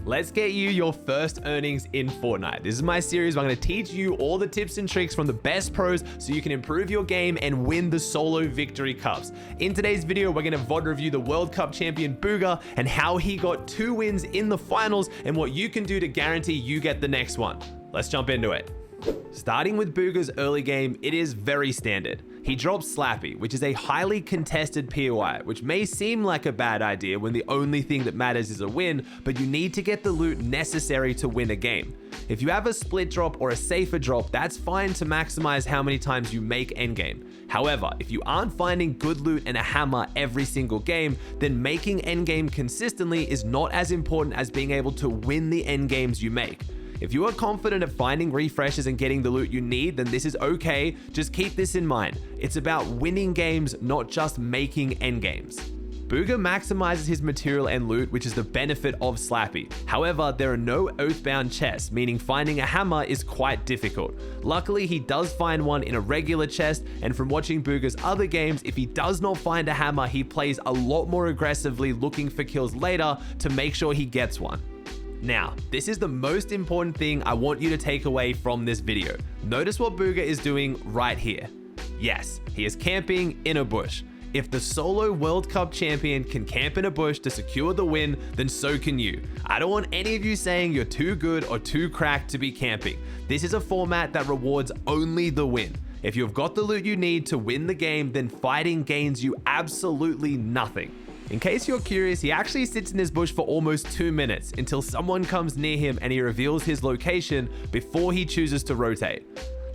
Let's get you your first earnings in Fortnite. This is my series where I'm going to teach you all the tips and tricks from the best pros so you can improve your game and win the solo victory cups. In today's video, we're going to VOD review the World Cup champion Bugha and how he got 2 wins in the finals and what you can do to guarantee you get the next one. Let's jump into it. Starting with Bugha's early game, it is very standard. He drops Slappy, which is a highly contested POI, which may seem like a bad idea when the only thing that matters is a win, but you need to get the loot necessary to win a game. If you have a split drop or a safer drop, that's fine to maximize how many times you make endgame. However, if you aren't finding good loot and a hammer every single game, then making endgame consistently is not as important as being able to win the endgames you make. If you are confident at finding refreshes and getting the loot you need, then this is okay. Just keep this in mind. It's about winning games, not just making endgames. Bugha maximizes his material and loot, which is the benefit of Slappy. However, there are no oathbound chests, meaning finding a hammer is quite difficult. Luckily, he does find one in a regular chest, and from watching Bugha's other games, if he does not find a hammer, he plays a lot more aggressively looking for kills later to make sure he gets one. Now, this is the most important thing I want you to take away from this video. Notice what Bugha is doing right here. Yes, he is camping in a bush. If the solo World Cup champion can camp in a bush to secure the win, then so can you. I don't want any of you saying you're too good or too cracked to be camping. This is a format that rewards only the win. If you've got the loot you need to win the game, then fighting gains you absolutely nothing. In case you're curious, he actually sits in this bush for almost 2 minutes until someone comes near him and he reveals his location before he chooses to rotate.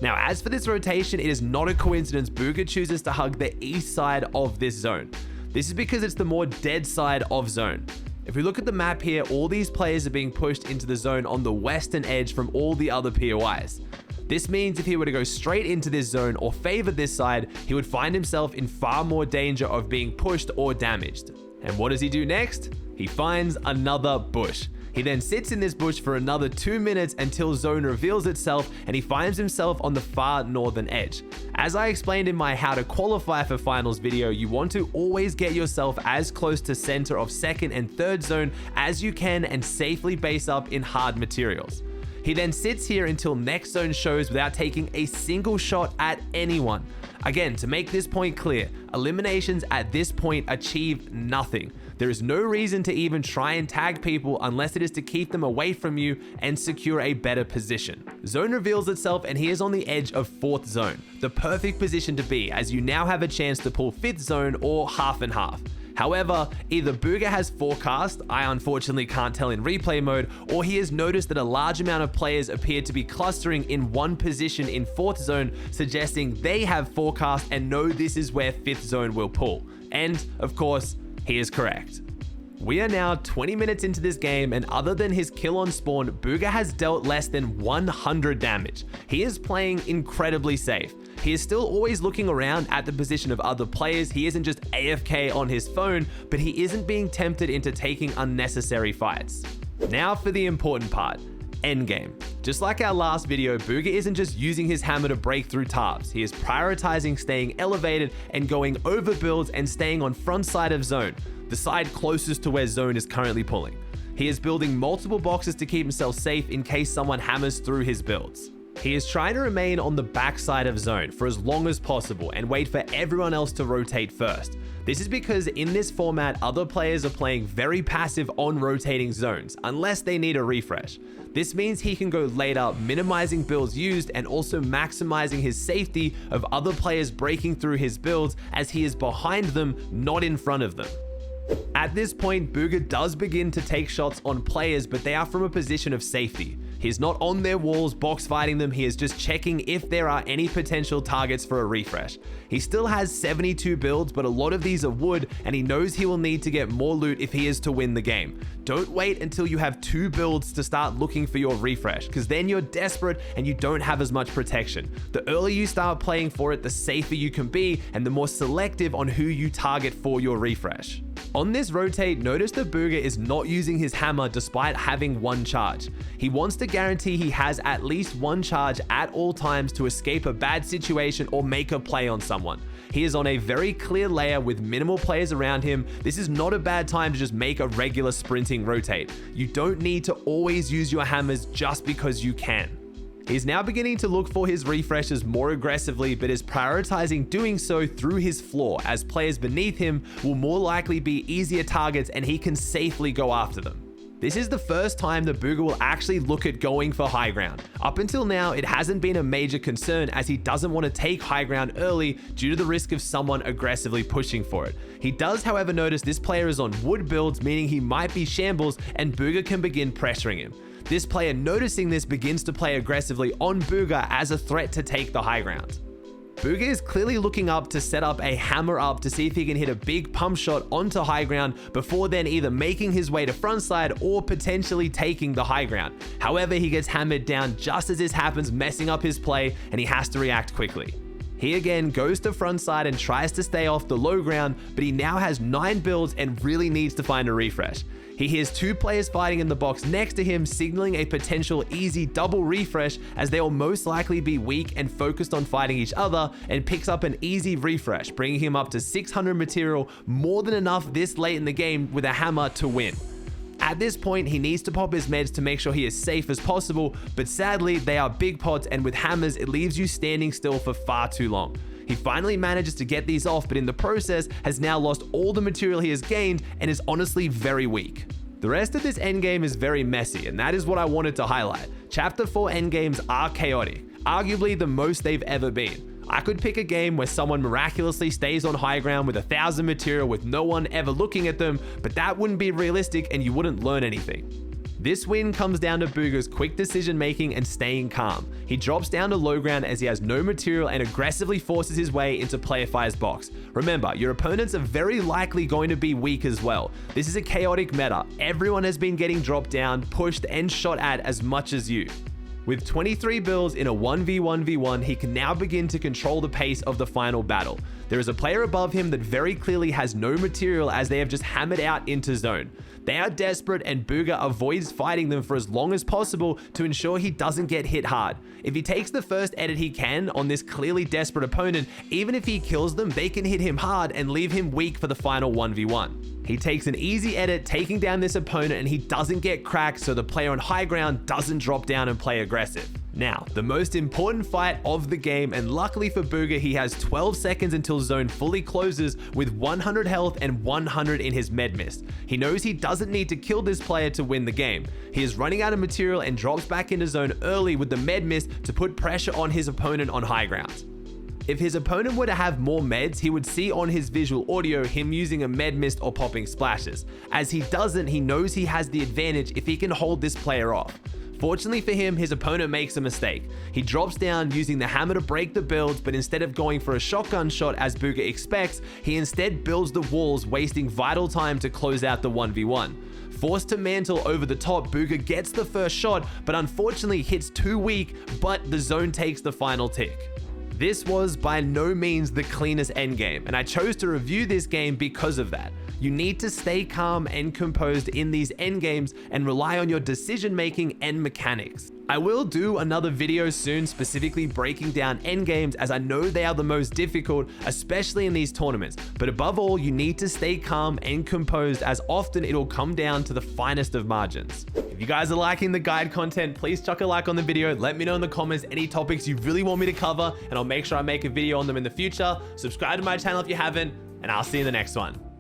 Now, as for this rotation, it is not a coincidence Bugha chooses to hug the east side of this zone. This is because it's the more dead side of zone. If we look at the map here, all these players are being pushed into the zone on the western edge from all the other POIs. This means if he were to go straight into this zone or favor this side, he would find himself in far more danger of being pushed or damaged. And what does he do next? He finds another bush. He then sits in this bush for another 2 minutes until zone reveals itself and he finds himself on the far northern edge. As I explained in my how to qualify for finals video, you want to always get yourself as close to center of second and third zone as you can and safely base up in hard materials. He then sits here until next zone shows without taking a single shot at anyone. Again, to make this point clear, eliminations at this point achieve nothing. There is no reason to even try and tag people unless it is to keep them away from you and secure a better position. Zone reveals itself and he is on the edge of 4th zone, the perfect position to be as you now have a chance to pull 5th zone or half and half. However, either Bugha has forecast, I unfortunately can't tell in replay mode, or he has noticed that a large amount of players appear to be clustering in one position in 4th zone, suggesting they have forecast and know this is where 5th zone will pull. And, of course, he is correct. We are now 20 minutes into this game, and other than his kill on spawn, Bugha has dealt less than 100 damage. He is playing incredibly safe. He is still always looking around at the position of other players. He isn't just AFK on his phone, but he isn't being tempted into taking unnecessary fights. Now for the important part, endgame. Just like our last video, Bugha isn't just using his hammer to break through tarps. He is prioritizing staying elevated and going over builds and staying on front side of zone, the side closest to where zone is currently pulling. He is building multiple boxes to keep himself safe in case someone hammers through his builds. He is trying to remain on the backside of zone for as long as possible and wait for everyone else to rotate first. This is because in this format, other players are playing very passive on rotating zones, unless they need a refresh. This means he can go later, minimizing builds used and also maximizing his safety of other players breaking through his builds as he is behind them, not in front of them. At this point, Bugha does begin to take shots on players, but they are from a position of safety. He's not on their walls box fighting them, he is just checking if there are any potential targets for a refresh. He still has 72 builds, but a lot of these are wood, and he knows he will need to get more loot if he is to win the game. Don't wait until you have 2 builds to start looking for your refresh, because then you're desperate and you don't have as much protection. The earlier you start playing for it, the safer you can be, and the more selective on who you target for your refresh. On this rotate, notice that Bugha is not using his hammer despite having 1 charge. He wants to guarantee he has at least 1 charge at all times to escape a bad situation or make a play on someone. he is on a very clear layer with minimal players around him. This is not a bad time to just make a regular sprinting rotate. You don't need to always use your hammers just because you can. He's now beginning to look for his refreshes more aggressively, but is prioritizing doing so through his floor, as players beneath him will more likely be easier targets and he can safely go after them. This is the first time that Bugha will actually look at going for high ground. Up until now, it hasn't been a major concern, as he doesn't want to take high ground early due to the risk of someone aggressively pushing for it. He does, however, notice this player is on wood builds, meaning he might be shambles, and Bugha can begin pressuring him. This player, noticing this, begins to play aggressively on Bugha as a threat to take the high ground. Bugha is clearly looking up to set up a hammer up to see if he can hit a big pump shot onto high ground before then either making his way to frontside or potentially taking the high ground. However, he gets hammered down just as this happens, messing up his play, and he has to react quickly. He again goes to frontside and tries to stay off the low ground, but he now has 9 builds and really needs to find a refresh. He hears 2 players fighting in the box next to him, signaling a potential easy double refresh, as they will most likely be weak and focused on fighting each other, and picks up an easy refresh, bringing him up to 600 material, more than enough this late in the game with a hammer to win. At this point, he needs to pop his meds to make sure he is safe as possible, but sadly, they are big pots, and with hammers, it leaves you standing still for far too long. He finally manages to get these off, but in the process has now lost all the material he has gained and is honestly very weak. The rest of this endgame is very messy, and that is what I wanted to highlight. Chapter 4 endgames are chaotic, arguably the most they've ever been. I could pick a game where someone miraculously stays on high ground with 1,000 material with no one ever looking at them, but that wouldn't be realistic and you wouldn't learn anything. This win comes down to Bugha's quick decision making and staying calm. He drops down to low ground as he has no material and aggressively forces his way into Player Fire's box. Remember, your opponents are very likely going to be weak as well. This is a chaotic meta. Everyone has been getting dropped down, pushed, and shot at as much as you. With 23 builds in a 1v1v1, he can now begin to control the pace of the final battle. There is a player above him that very clearly has no material, as they have just hammered out into zone. They are desperate, and Bugha avoids fighting them for as long as possible to ensure he doesn't get hit hard. If he takes the first edit he can on this clearly desperate opponent, even if he kills them, they can hit him hard and leave him weak for the final 1v1. He takes an easy edit, taking down this opponent, and he doesn't get cracked, so the player on high ground doesn't drop down and play aggressive. Now, the most important fight of the game, and luckily for Bugha, he has 12 seconds until zone fully closes with 100 health and 100 in his med mist. He knows he doesn't need to kill this player to win the game. He is running out of material and drops back into zone early with the med mist to put pressure on his opponent on high ground. If his opponent were to have more meds, he would see on his visual audio him using a med mist or popping splashes. As he doesn't, he knows he has the advantage if he can hold this player off. Fortunately for him, his opponent makes a mistake. He drops down using the hammer to break the builds, but instead of going for a shotgun shot as Bugha expects, he instead builds the walls, wasting vital time to close out the 1v1. Forced to mantle over the top, Bugha gets the first shot, but unfortunately hits too weak, but the zone takes the final tick. This was by no means the cleanest endgame, and I chose to review this game because of that. You need to stay calm and composed in these endgames and rely on your decision making and mechanics. I will do another video soon specifically breaking down endgames, as I know they are the most difficult, especially in these tournaments. But above all, you need to stay calm and composed, as often it'll come down to the finest of margins. If you guys are liking the guide content, please chuck a like on the video. Let me know in the comments any topics you really want me to cover, and I'll make sure I make a video on them in the future. Subscribe to my channel if you haven't, and I'll see you in the next one.